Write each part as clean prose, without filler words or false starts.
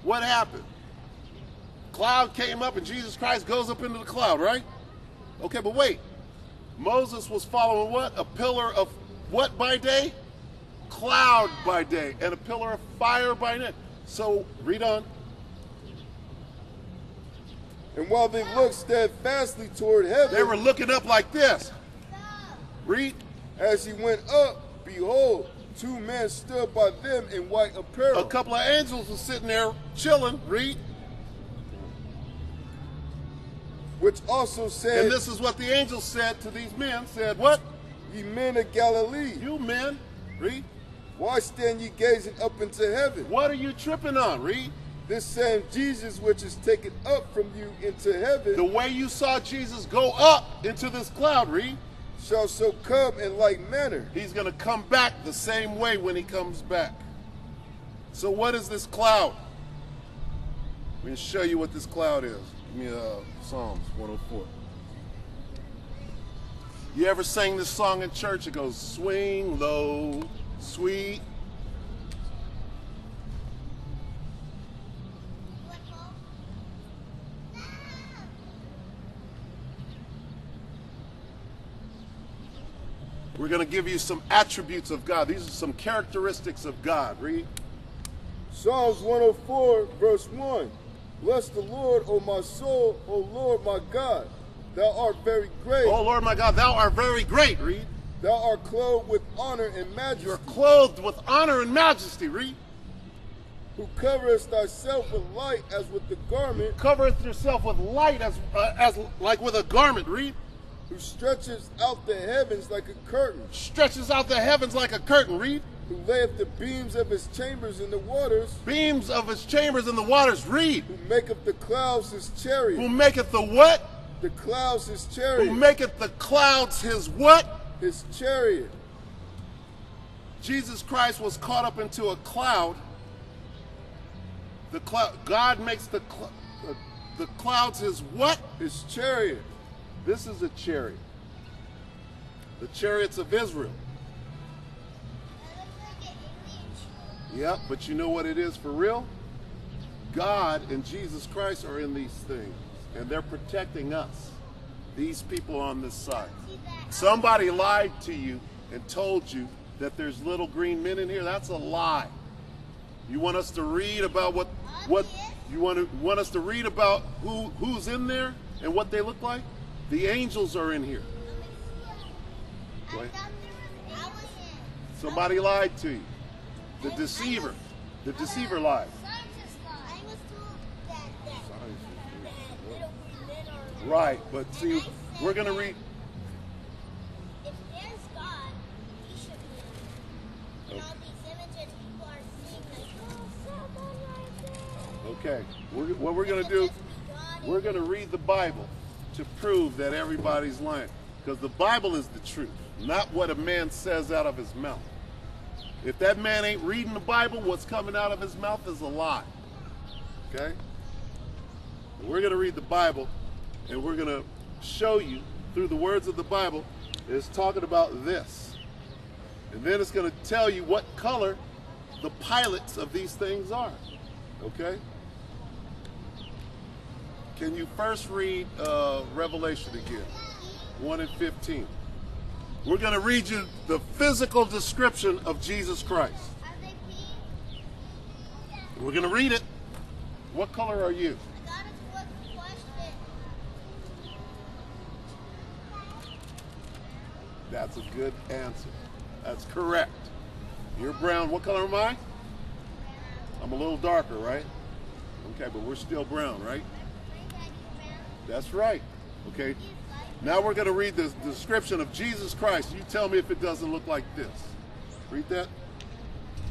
What happened? Cloud came up and Jesus Christ goes up into the cloud, right? Okay, but wait. Moses was following what? A pillar of what by day? Cloud by day, and a pillar of fire by night. So, read on. And while they looked steadfastly toward heaven, They were looking up like this. Read. as he went up, behold, two men stood by them in white apparel. A couple of angels were sitting there chilling. Read. Which also said, And this is what the angels said to these men. Said, what? Ye men of Galilee, You men. Read. why stand ye gazing up into heaven? What are you tripping on? Read. This same Jesus which is taken up from you into heaven The way you saw Jesus go up into this cloud, read. shall so come in like manner. He's going to come back the same way when he comes back. So what is this cloud? I'm going to show you what this cloud is. Give me Psalms 104. You ever sang this song in church? It goes, swing low, sweet. We're going to give you some attributes of God. These are some characteristics of God. Read. Psalms 104, verse 1. Bless the Lord, O my soul, O Lord my God. Thou art very great. Oh, Lord my God, thou art very great. Read. Thou art clothed with honor and majesty. You're clothed with honor and majesty. Read. Who coverest thyself with light as with the garment. Covereth yourself with light as like with a garment. Read. Who stretches out the heavens like a curtain. Stretches out the heavens like a curtain. Read. Who layeth the beams of his chambers in the waters. Beams of his chambers in the waters. Read. Who maketh the clouds his chariot. Who maketh the what? The clouds his chariot. Who maketh the clouds his what? His chariot. Jesus Christ was caught up into a cloud. The cloud. God makes the clouds his what? His chariot. This is a chariot. The chariots of Israel. Yep, but you know what it is for real? God and Jesus Christ are in these things, and they're protecting us, these people on this side. Somebody lied to you and told you that there's little green men in here. That's a lie. You want us to read about what you want us to read about who's in there and what they look like? The angels are in here. Right? Somebody lied to you. The deceiver lied. Right, but see, we're going to read. If there's God, he should be. And all these images, people are seeing like, oh, someone right there. Okay, what we're going to do, we're going to read the Bible to prove that everybody's lying. Because the Bible is the truth, not what a man says out of his mouth. If that man ain't reading the Bible, what's coming out of his mouth is a lie. Okay? We're going to read the Bible, and we're going to show you through the words of the Bible, it's talking about this. And then it's going to tell you what color the pilots of these things are. Okay? Can you first read Revelation again? 1 and 15. We're going to read you the physical description of Jesus Christ. We're going to read it. What color are you? I got a quick question. That's a good answer. That's correct. You're brown. What color am I? I'm a little darker, right? Okay, but we're still brown, right? That's right. Okay. Now we're going to read the description of Jesus Christ. You tell me if it doesn't look like this. Read that.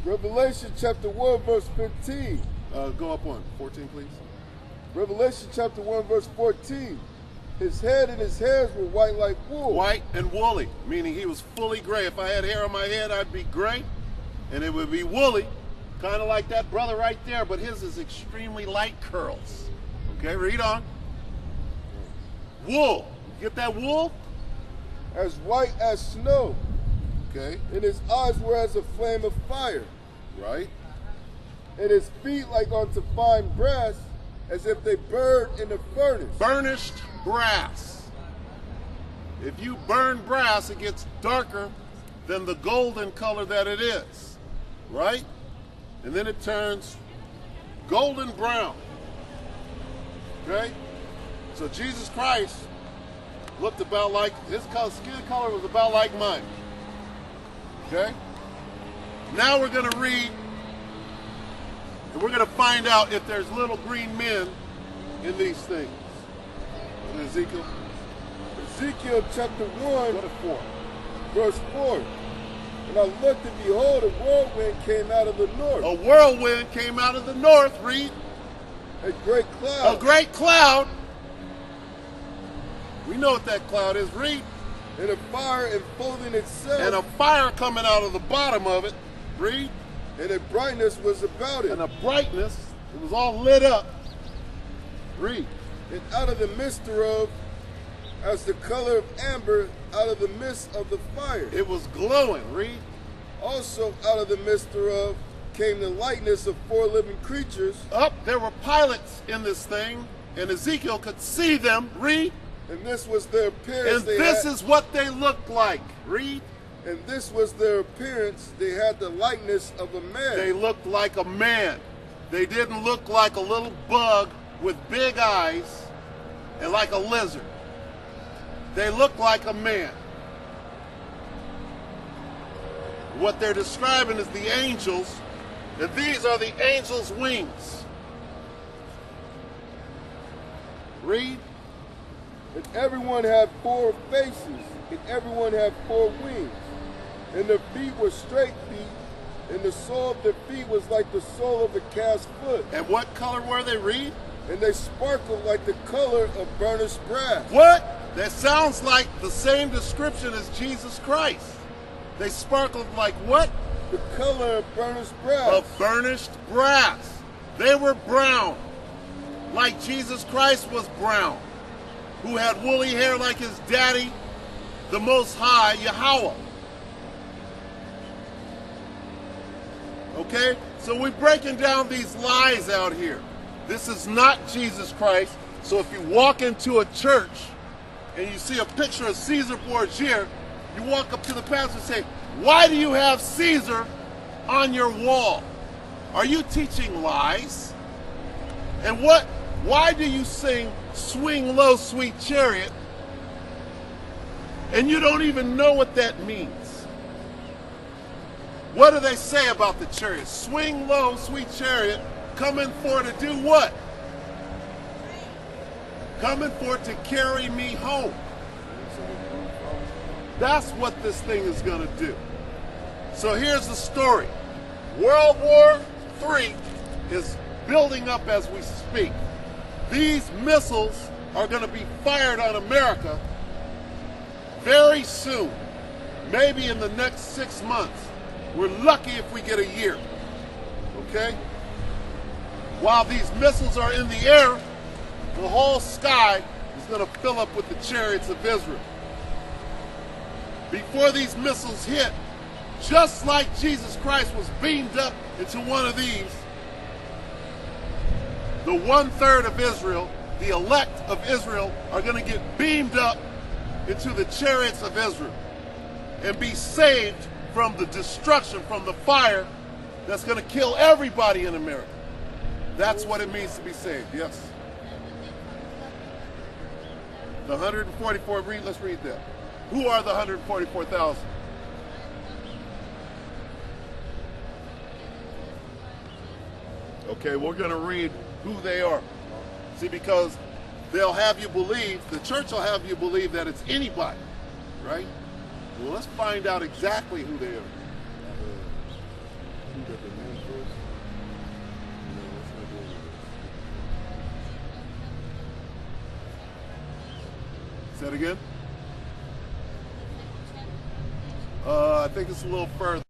Revelation chapter 1, verse 15. Go up one. 14, please. Revelation chapter 1, verse 14. His head and his hairs were white like wool. White and woolly, meaning he was fully gray. If I had hair on my head, I'd be gray, and it would be woolly, kind of like that brother right there, but his is extremely light curls. Okay, read on. Wool. Get that wool? As white as snow. Okay. And his eyes were as a flame of fire. Right. and his feet like unto fine brass, as if they burned in the furnace. Burnished brass. If you burn brass, it gets darker than the golden color that it is, right? And then it turns golden brown. Okay? So Jesus Christ looked about like, his skin color was about like mine. Okay? Now we're going to read, and we're going to find out if there's little green men in these things. In Ezekiel. Ezekiel chapter 1, Go to 4. verse 4. And I looked, and behold, a whirlwind came out of the north. A whirlwind came out of the north, read. A great cloud. A great cloud. We know what that cloud is, read. And a fire enfolding itself. And a fire coming out of the bottom of it, read. And a brightness was about it. And a brightness, it was all lit up, read. And out of the midst thereof, as the color of amber, out of the midst of the fire. It was glowing, read. Also out of the midst thereof came the likeness of 4 living creatures. Up, there were pilots in this thing, and Ezekiel could see them, read. And this was their appearance. And this is what they looked like, read. And this was their appearance. They had the likeness of a man. They looked like a man. They didn't look like a little bug with big eyes and like a lizard. They looked like a man. What they're describing is the angels, and these are the angels' wings. Read. And everyone had 4 faces, and everyone had 4 wings. And their feet were straight feet, and the sole of their feet was like the sole of a calf's foot. And what color were they, read? And they sparkled like the color of burnished brass. What? That sounds like the same description as Jesus Christ. They sparkled like what? The color of burnished brass. Of burnished brass. They were brown, like Jesus Christ was brown, who had woolly hair like his daddy, the Most High, Yahweh. Okay? So we're breaking down these lies out here. This is not Jesus Christ. So if you walk into a church and you see a picture of Caesar Borgia, you walk up to the pastor and say, "Why do you have Caesar on your wall? Are you teaching lies? And why do you sing Swing Low, Sweet Chariot, and you don't even know what that means? What do they say about the chariot? Swing low, sweet chariot, coming for to do what? Coming for to carry me home." That's what this thing is going to do. So here's the story. World War III is building up as we speak. These missiles are going to be fired on America very soon, maybe in the next 6 months. We're lucky if we get a year, okay? While these missiles are in the air, the whole sky is going to fill up with the chariots of Israel. Before these missiles hit, just like Jesus Christ was beamed up into one of these, the 1/3 of Israel, the elect of Israel, are going to get beamed up into the chariots of Israel and be saved from the destruction, from the fire that's going to kill everybody in America. That's what it means to be saved, yes. The 144, let's read that. Who are the 144,000? Okay, we're going to read who they are. See, because they'll have you believe, the church will have you believe that it's anybody, right? Well, let's find out exactly who they are. Say that again? I think it's a little further.